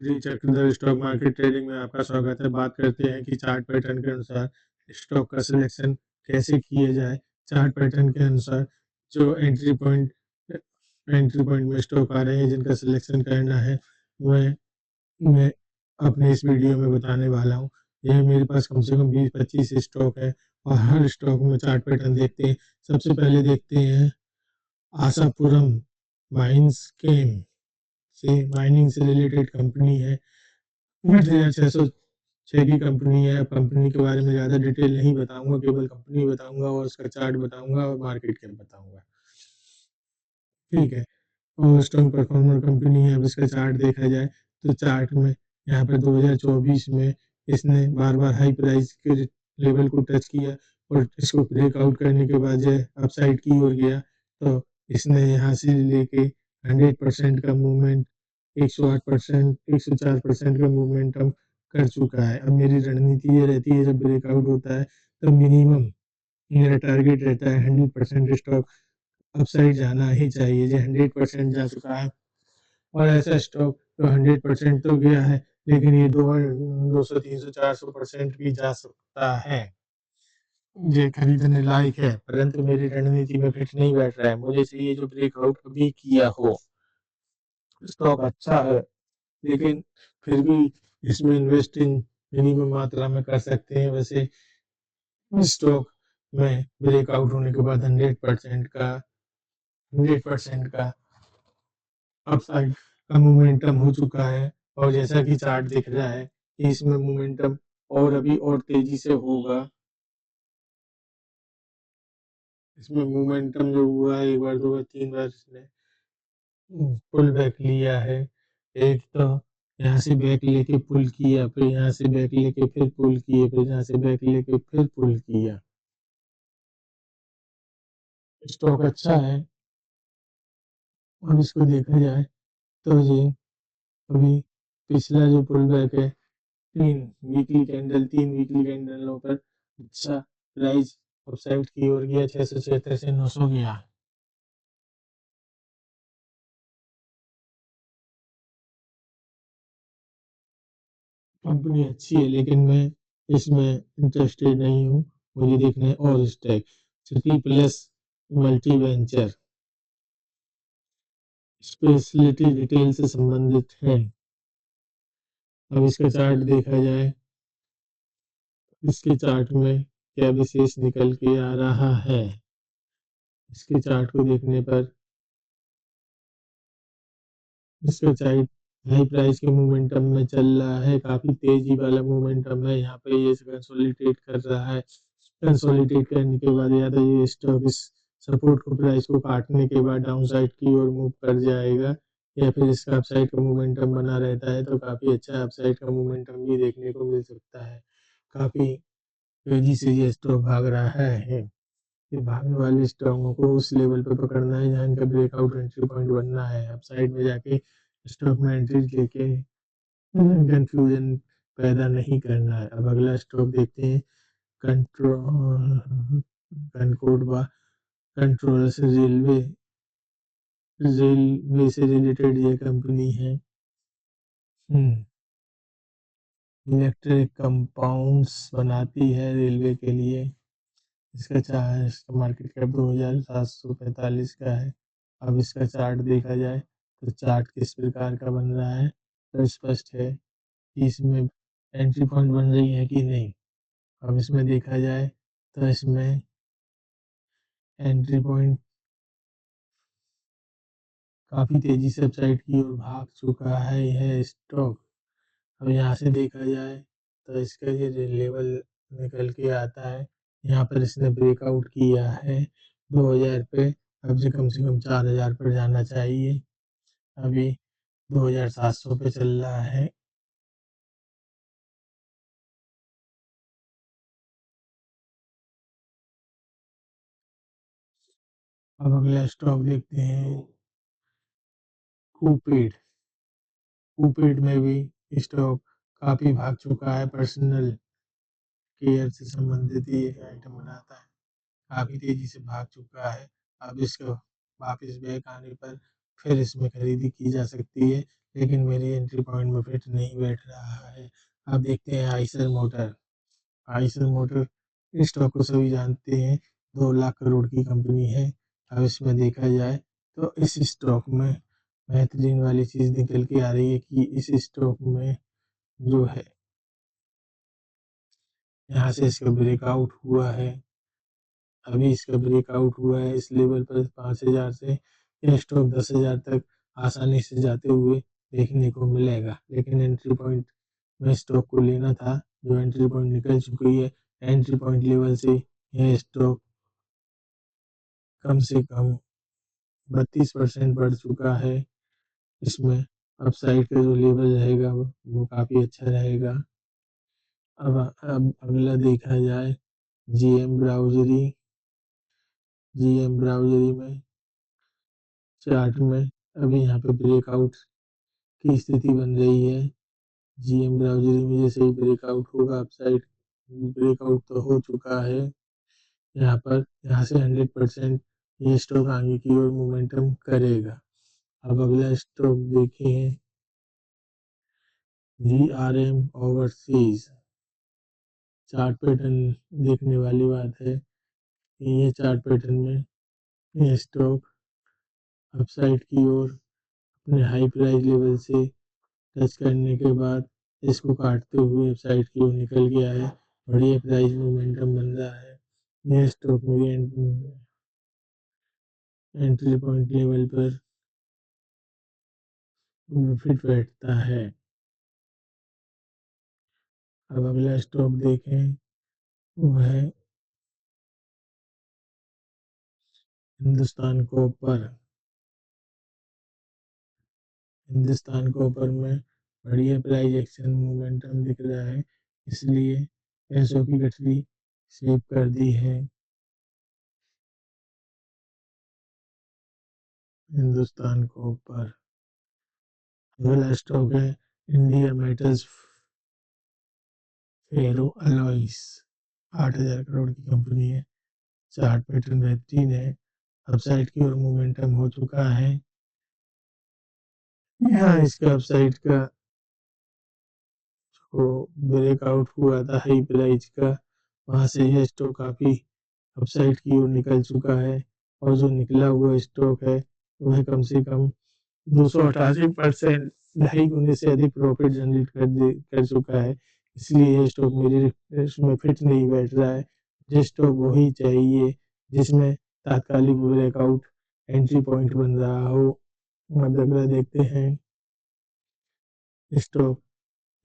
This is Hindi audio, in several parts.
Shri Chakradhar stock market trading में आपका स्वागत है। बात करते हैं कि चार्ट पैटर्न के अनुसार स्टॉक का सिलेक्शन कैसे किया जाए। चार्ट पैटर्न के अनुसार जो एंट्री पॉइंट में स्टॉक आ रहे हैं जिनका सिलेक्शन करना है, वह मैं अपने इस वीडियो में बताने वाला हूँ। यह मेरे पास कम से कम 20-25 स्टॉक है और हर स्टॉक में चार्ट पैटर्न देखते हैं। सबसे पहले देखते हैं आशापुरम माइंस केम से, माइनिंग से रिलेटेड कंपनी है। 8606 की कंपनी है। कंपनी के बारे में ज़्यादा डिटेल नहीं बताऊंगा, केवल कंपनी बताऊंगा और उसका चार्ट बताऊंगा और मार्केट कैप बताऊंगा। ठीक है, और स्ट्रॉन्ग परफॉर्मर कंपनी है। अब इसका चार्ट देखा जाए तो चार्ट में यहाँ पर 2024 में इसने बार बार हाई प्राइस के लेवल को टच किया और इसको ब्रेकआउट करने के बाद जो अपसाइड की ओर गया, तो इसने यहाँ से लेके 100% का मूवमेंट, 108%, 104% का मूवमेंटम कर चुका है। अब मेरी रणनीति ये रहती है, जब ब्रेकआउट होता है तो मिनिमम मेरा टारगेट रहता है 100% स्टॉक अपसाइड जाना ही चाहिए। जो 100% जा चुका है और ऐसा स्टॉक जो 100% तो गया है, लेकिन ये 200, 300, 400% भी जा सकता है। ये खरीदने लायक है, परंतु मेरी रणनीति में फिट नहीं बैठ रहा है। मुझे चाहिए जो ब्रेकआउट अभी किया हो। स्टॉक अच्छा है, लेकिन फिर भी इसमें इन्वेस्टिंग मिनिमम मात्रा में कर सकते हैं। वैसे स्टॉक में ब्रेकआउट होने के बाद 100% का अपसाइड का मोमेंटम हो चुका है और जैसा कि चार्ट दिख रहा है कि इसमें मोमेंटम और अभी और तेजी से होगा। इसमें मोमेंटम जो हुआ है, एक बार, दो बार, तीन बार इसने पुल बैक लिया है। एक तो यहाँ से बैक लेके पुल किया, फिर यहाँ से बैक लेके फिर पुल किए, फिर यहाँ से बैक लेके फिर पुल किया। स्टॉक अच्छा है और इसको देखा जाए तो ये अभी पिछला जो पुल बैक है, तीन वीकली कैंडलों पर अच्छा प्राइस अपसाइड की ओर गया, 676 से 900 गया। कंपनी अच्छी है, लेकिन मैं इसमें इंटरेस्टेड नहीं हूँ। मुझे देखना है और stock. City plus multi venture speciality retail से संबंधित है। अब इसका चार्ट देखा जाए, इसके चार्ट में क्या विशेष निकल के आ रहा है। इसके चार्ट को देखने पर इसका चार्ट हाई प्राइस के मोमेंटम में चल रहा है, काफी तेजी वाला मोमेंटम है। यहाँ पे ये कंसोलिडेट कर रहा है। कंसोलिडेट करने के बाद या तो ये स्टॉक इस सपोर्ट को, प्राइस को काटने के बाद डाउन साइड की ओर मूव कर जाएगा, या फिर इसका अपसाइड का मोमेंटम बना रहता है तो काफी अच्छा अपसाइड का मोमेंटम भी देखने को मिल सकता है। काफी तेजी से ये स्टॉक भाग रहा है। ये भागने वाले स्टॉकों को उस लेवल पे पकड़ना है जहाँ इनका ब्रेकआउट एंट्री पॉइंट बनना है। अब साइड में जाके स्टॉक में एंट्री लेके कंफ्यूजन पैदा नहीं करना है। अब अगला स्टॉक देखते हैं। कंट्रोल कनकोडवा कंट्रोल से रेलवे से रिलेटेड ये कंपनी है। इलेक्ट्रिक कंपाउंड्स बनाती है रेलवे के लिए। इसका चार्ट, इसका मार्केट कैप 2745 का है। अब इसका चार्ट देखा जाए तो चार्ट किस प्रकार का बन रहा है तो स्पष्ट है कि इसमें एंट्री पॉइंट बन रही है कि नहीं। अब इसमें देखा जाए तो इसमें एंट्री पॉइंट काफी तेजी से अपसाइड की ओर भाग चुका है यह स्टॉक। अब यहाँ से देखा जाए तो इसका ये लेवल निकल के आता है। यहाँ पर इसने ब्रेकआउट किया है 2000 पे। अब से कम 4000 पर जाना चाहिए। अभी 2700 पे चल रहा है। अब अगला स्टॉक देखते हैं, कूपेड। कूपेड में भी स्टॉक काफी भाग चुका है। पर्सनल केयर से संबंधित ये आइटम बनाता है, काफी तेजी से भाग चुका है। अब इसको वापस बैक आने पर फिर इसमें खरीदी की जा सकती है, लेकिन मेरी एंट्री पॉइंट में फिट नहीं बैठ रहा है। अब देखते हैं आइसर मोटर। आइसर मोटर इस स्टॉक को सभी जानते हैं, 2 लाख करोड़ की कंपनी है। अब इसमें देखा जाए तो इस स्टॉक में बेहतरीन वाली चीज़ निकल के आ रही है कि इस स्टॉक में जो है यहाँ से इसका ब्रेकआउट हुआ है। अभी इसका ब्रेकआउट हुआ है इस लेवल पर 5,000 से। यह स्टॉक 10,000 तक आसानी से जाते हुए देखने को मिलेगा, लेकिन एंट्री पॉइंट में स्टॉक को लेना था, जो एंट्री पॉइंट निकल चुकी है। एंट्री पॉइंट लेवल से यह स्टॉक कम से कम 32% बढ़ चुका है। इसमें अपसाइड का जो लेवल रहेगा वो काफ़ी अच्छा रहेगा। अब अगला देखा जाए जीएम ब्राउजरी। जीएम ब्राउजरी में चार्ट में अभी यहाँ पे ब्रेकआउट की स्थिति बन रही है। जीएम ब्राउजरी में जैसे ही ब्रेकआउट होगा अपसाइड, ब्रेकआउट तो हो चुका है यहाँ पर। यहाँ से 100% ये स्टॉक आगे की ओर मोमेंटम करेगा। अब अगला स्टॉक देखें जीआरएम ओवरसीज। चार्ट पैटर्न देखने वाली बात है। ये चार्ट पैटर्न में ये स्टॉक अपसाइड की ओर अपने हाई प्राइस लेवल से टच करने के बाद इसको काटते हुए अपसाइड की ओर निकल गया है। बढ़िया प्राइस मोमेंटम बन रहा है। यह स्टॉक मेरे एंट्री पॉइंट लेवल पर फिट बैठता है। अब अगला स्टॉक देखें, वो है हिंदुस्तान कॉपर। हिंदुस्तान कॉपर में बढ़िया प्राइस एक्शन मोमेंटम दिख रहा है, इसलिए पैसों की गठरी सेव कर दी है। हिंदुस्तान कॉपर। अगला स्टॉक है इंडिया मेटल्स फेरो अलॉयस। 8,000 करोड़ की कंपनी है। चार्ट पैटर्न बेहतरीन है। अपसाइड की ओर मोमेंटम हो चुका है। यहाँ इसका अपसाइड का जो ब्रेकआउट हुआ था हाई प्राइस का, वहां से यह स्टॉक काफी अपसाइड की ओर निकल चुका है, और जो निकला हुआ स्टॉक है वह कम से कम 288% 2.5 गुने से अधिक प्रॉफिट जनरेट कर चुका है। इसलिए ये स्टॉक मेरे इसमें फिट नहीं बैठ रहा है। मुझे स्टॉक वही चाहिए जिसमें तात्कालिक ब्रेकआउट एंट्री पॉइंट बन रहा हो। अब अगला देखते हैं stock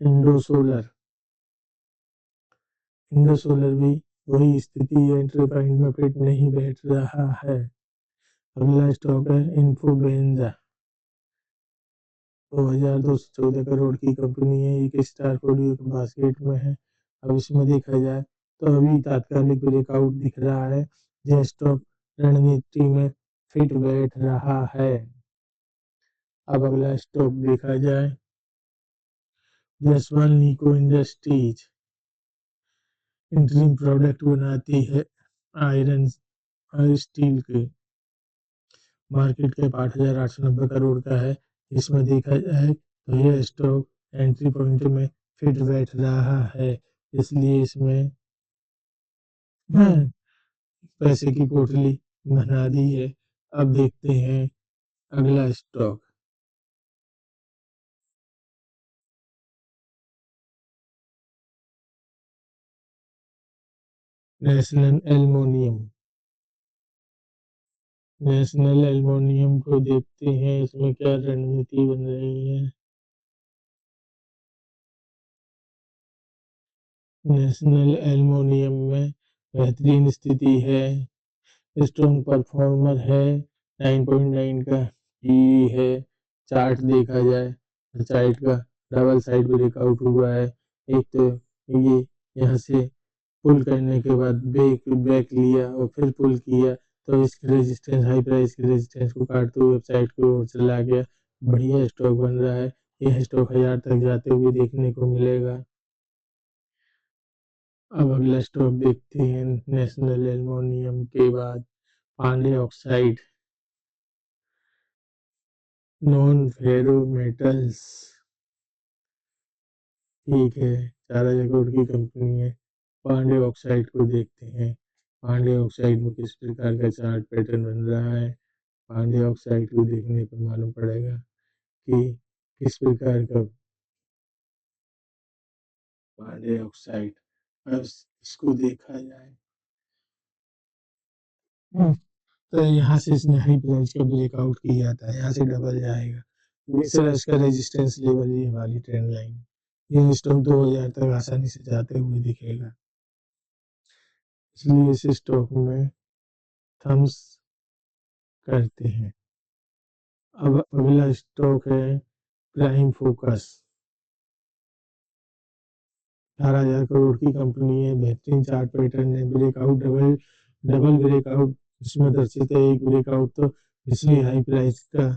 Indo solar. Indo solar भी वही स्थिति है, एंट्री पॉइंट में फिट नहीं बैठ रहा है। अगला स्टॉक है इन्फोबेंजा। 2,214 करोड़ की कंपनी है, एक स्टार पोर्टफोलियो के बास्केट में है। अब इसमें देखा जाए तो अभी तात्कालिक ब्रेकआउट दिख रहा है। यह स्टॉक रणनीति में फिट बैठ रहा है। अब अगला स्टॉक देखा जाए जसवाल निको इंडस्ट्रीज। इंटरिम प्रोडक्ट बनाती है आयरन और स्टील के। मार्केट कैप 8,890 करोड़ का है। इसमें देखा जाए तो यह स्टॉक एंट्री पॉइंट में फिट बैठ रहा है, इसलिए इसमें पैसे की पोटली बना दी है। अब देखते हैं अगला stock national aluminium. National aluminium को देखते हैं इसमें क्या रणनीति बन रही है। नेशनल एल्युमिनियम में बेहतरीन स्थिति है, स्ट्रॉन्ग परफॉर्मर है, 9.9 का पी है। चार्ट देखा जाए तो चार्ट का डबल साइड ब्रेकआउट हुआ है। एक तो ये यहाँ से पुल करने के बाद बैक बैक लिया और फिर पुल किया, तो इसकी रेजिस्टेंस हाई प्राइस की रेजिस्टेंस को काटते हुए वेबसाइट की ओर चला गया। बढ़िया स्टॉक बन रहा है। यह स्टॉक 1,000 तक जाते हुए देखने को मिलेगा। अब अगला स्टॉक देखते हैं नेशनल एल्युमिनियम के बाद पांडे ऑक्साइड। नॉन फेरो मेटल्स, ठीक है, 4000 करोड़ की कंपनी है। पांडे ऑक्साइड को देखते हैं। पांडे ऑक्साइड में किस प्रकार का चार्ट पैटर्न बन रहा है। पांडे ऑक्साइड को देखने पर मालूम पड़ेगा कि किस प्रकार का पांडे ऑक्साइड। अब इसको देखा जाए तो यहाँ से इसने हाई प्राइस का ब्रेकआउट किया था, यहाँ से डबल जाएगा। दूसरा इसका रेजिस्टेंस लेवल ये वाली ट्रेंड लाइन, ये स्टॉक 2000 तक आसानी से जाते हुए दिखेगा, इसलिए इस स्टॉक में थम्स करते हैं। अब अगला स्टॉक है प्राइम फोकस। 18,000 करोड़ की कंपनी है, बेहतरीन चार्ट पैटर्न है, ब्रेकआउट डबल ब्रेकआउट इसमें दर्शित है। एक ब्रेकआउट तो पिछली हाई प्राइस का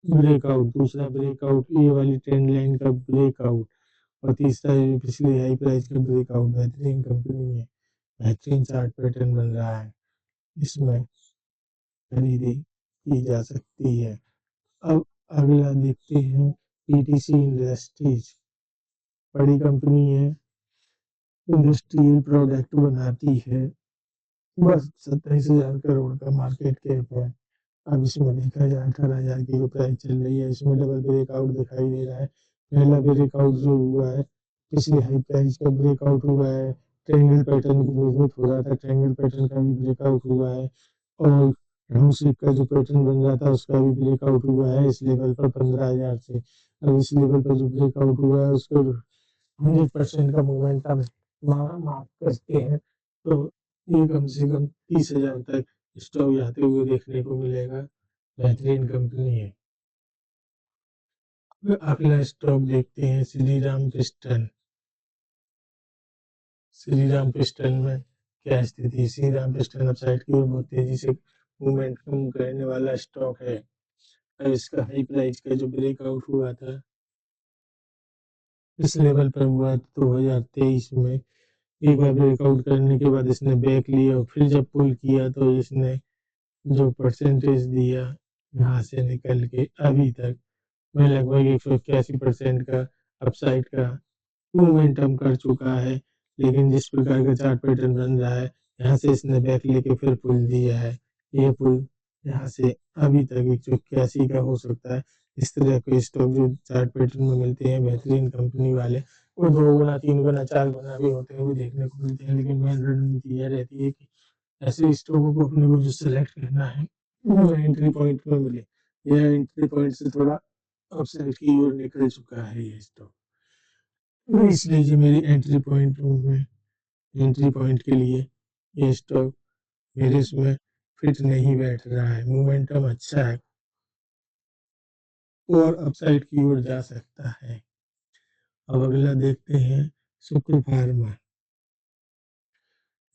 ब्रेकआउट, दूसरा ब्रेकआउट ये वाली ट्रेंड लाइन का ब्रेकआउट और तीसरा पिछली हाई प्राइस का ब्रेकआउट। बेहतरीन कंपनी है, बेहतरीन चार्ट पैटर्न बन रहा है, इसमें खरीदी की जा सकती है। अब अगला देखते हैं पीटीसी इंडस्ट्रीज। बड़ी कंपनी है, इंडस्ट्रियल प्रोडक्ट बनाती है, बस 27,000 करोड़ का मार्केट कैप है। अब इसमें देखा जाए 18,000 की जो प्राइस चल रही है, इसमें डबल ब्रेकआउट दिखाई दे रहा है। पहला ब्रेकआउट जो हुआ है पिछली हाई प्राइस का ब्रेकआउट हुआ है, ट्रायंगल पैटर्न की मजबूत हो रहा था, ट्रायंगल पैटर्न का भी ब्रेकआउट हुआ है और राउंड शेप का जो पैटर्न बन रहा था उसका भी ब्रेकआउट हुआ है इस लेवल पर 15,000 से। अब इस लेवल पर जो ब्रेकआउट हुआ है उसको 100% का मोमेंटम मार्क करते हैं तो ये कम से कम 30,000 तक स्टॉक जाते हुए देखने को मिलेगा। बेहतरीन कंपनी है। अगला स्टॉक देखते हैं श्री राम पिस्टन। श्री राम पिस्टन में क्या स्थिति। श्री राम पिस्टन अपसाइड की ओर बहुत तेजी से मोमेंटम करने वाला स्टॉक है। अब इसका हाई प्राइस का जो ब्रेकआउट हुआ था इस लेवल पर हुआ 2023 में, एक बार ब्रेकआउट करने के बाद इसने बैक लिया और फिर जब पुल किया तो इसने जो परसेंटेज दिया यहाँ से निकल के अभी तक में लगभग 181% का अपसाइड का मोमेंटम कर चुका है। लेकिन जिस प्रकार का चार्ट पैटर्न बन रहा है यहाँ से इसने बैक लेके फिर पुल दिया है, ये पुल यहाँ से अभी तक 181 का हो सकता है। इस तरह के स्टॉक जो चार्ट पैटर्न में मिलते हैं बेहतरीन कंपनी वाले, वो 2 गुना 3 गुना 4 गुना भी होते हुए देखने को मिलते हैं। लेकिन मेन रणनीति यह रहती है कि ऐसे स्टॉकों को अपने को जो सिलेक्ट करना है वो एंट्री पॉइंट में मिले। यह एंट्री पॉइंट से थोड़ा अपसाइड की ओर निकल चुका है ये स्टॉक, तो इसलिए जो मेरी एंट्री पॉइंट के लिए ये स्टॉक मेरे इसमें फिट नहीं बैठ रहा है। मोमेंटम अच्छा है और अपसाइड की ओर जा सकता है। अब अगला देखते हैं शुक्र फार्मा।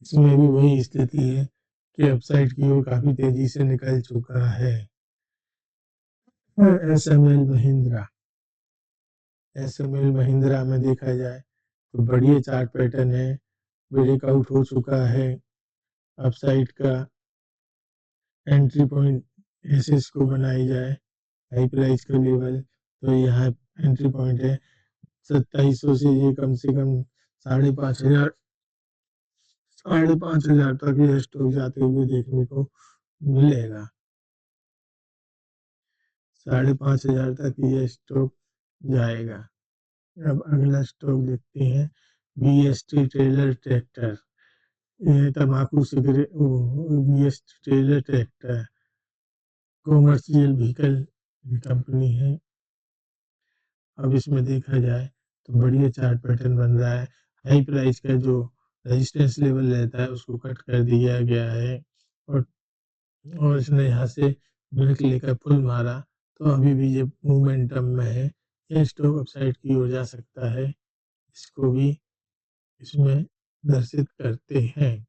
इसमें भी वही स्थिति है कि अपसाइड की ओर काफी तेजी से निकल चुका है। एसएमएल महिंद्रा। एसएमएल महिंद्रा में देखा जाए तो बढ़िया चार्ट पैटर्न है, ब्रेकआउट हो चुका है। अपसाइड का एंट्री पॉइंट ऐसे इसको बनाई जाए हाई प्राइस का लेवल, तो यहाँ एंट्री पॉइंट है 2700 से ये कम से कम 5,500 तक ये स्टॉक जाते हुए देखने को मिलेगा। 5,500 तक ये स्टॉक जाएगा। अब अगला स्टॉक देखते हैं बीएसटी ट्रेलर ट्रैक्टर। ये तम्बाकू cigarette BST trailer tractor commercial vehicle company है। अब इसमें देखा जाए तो बढ़िया चार्ट पैटर्न बन रहा है। हाई प्राइस का जो रेजिस्टेंस लेवल रहता है उसको कट कर दिया गया है और इसने यहाँ से ब्रेक लेकर पुल मारा, तो अभी भी ये मोमेंटम में है। यह स्टॉक अपसाइड की ओर जा सकता है, इसको भी इसमें दर्शित करते हैं।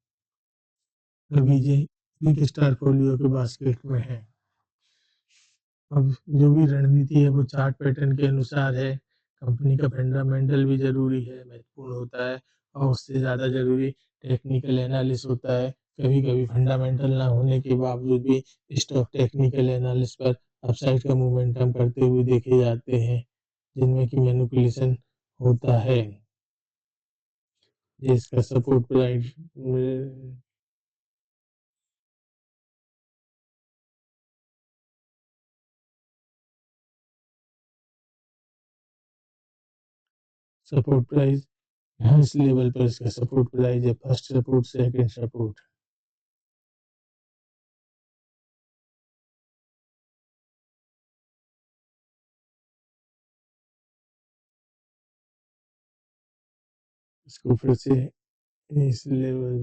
अभी ये बिग स्टार फोलियो के बास्केट में है। अब जो भी रणनीति है वो चार्ट पैटर्न के अनुसार है। कंपनी का फंडामेंटल भी जरूरी है, महत्वपूर्ण होता है और उससे ज़्यादा जरूरी टेक्निकल एनालिसिस होता है। कभी कभी फंडामेंटल ना होने के बावजूद भी स्टॉक टेक्निकल एनालिसिस पर अपसाइड का मोमेंटम करते हुए देखे जाते हैं, जिनमें कि मैनिपुलेशन होता है। जिसका सपोर्ट प्राइस सपोर्ट प्राइस इस लेवल पर इसका सपोर्ट प्राइस है, फर्स्ट सपोर्ट, सेकंड सपोर्ट। इसको फिर से इस लेवल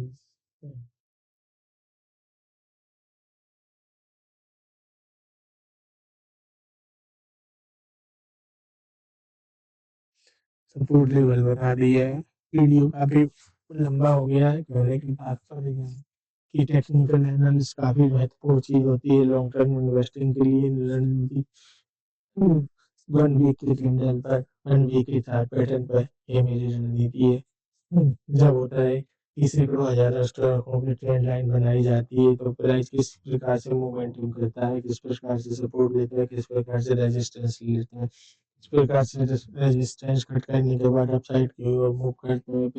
सपोर्ट लेवल बता दिया है। वीडियो काफी लंबा हो गया है, कहने की तात्पर्य है कि टेक्निकल एनालिसिस काफी महत्वपूर्ण चीज होती है लॉन्ग टर्म इन्वेस्टिंग के लिए। रणनीति 1 वीक के कैंडल पर, 1 वीक के चार्ट पैटर्न पर, ये मेरी रणनीति है। जब होता है कि सैकड़ों हजारों स्टॉकों की ट्रेंड लाइन बनाई जाती है, तो प्राइस किस प्रकार से मोमेंटम करता है, किस प्रकार से सपोर्ट लेता है, किस प्रकार से रेजिस्टेंस लेता है, किस प्रकार से रेजिस्टेंस कट करने के बाद अपसाइड की ओर मूव करते हैं,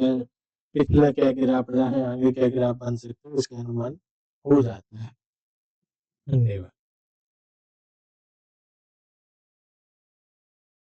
फिर पिछला क्या गिराफ रहा है, आगे क्या गिराफ बन सकता है, इसका अनुमान हो जाता है। धन्यवाद।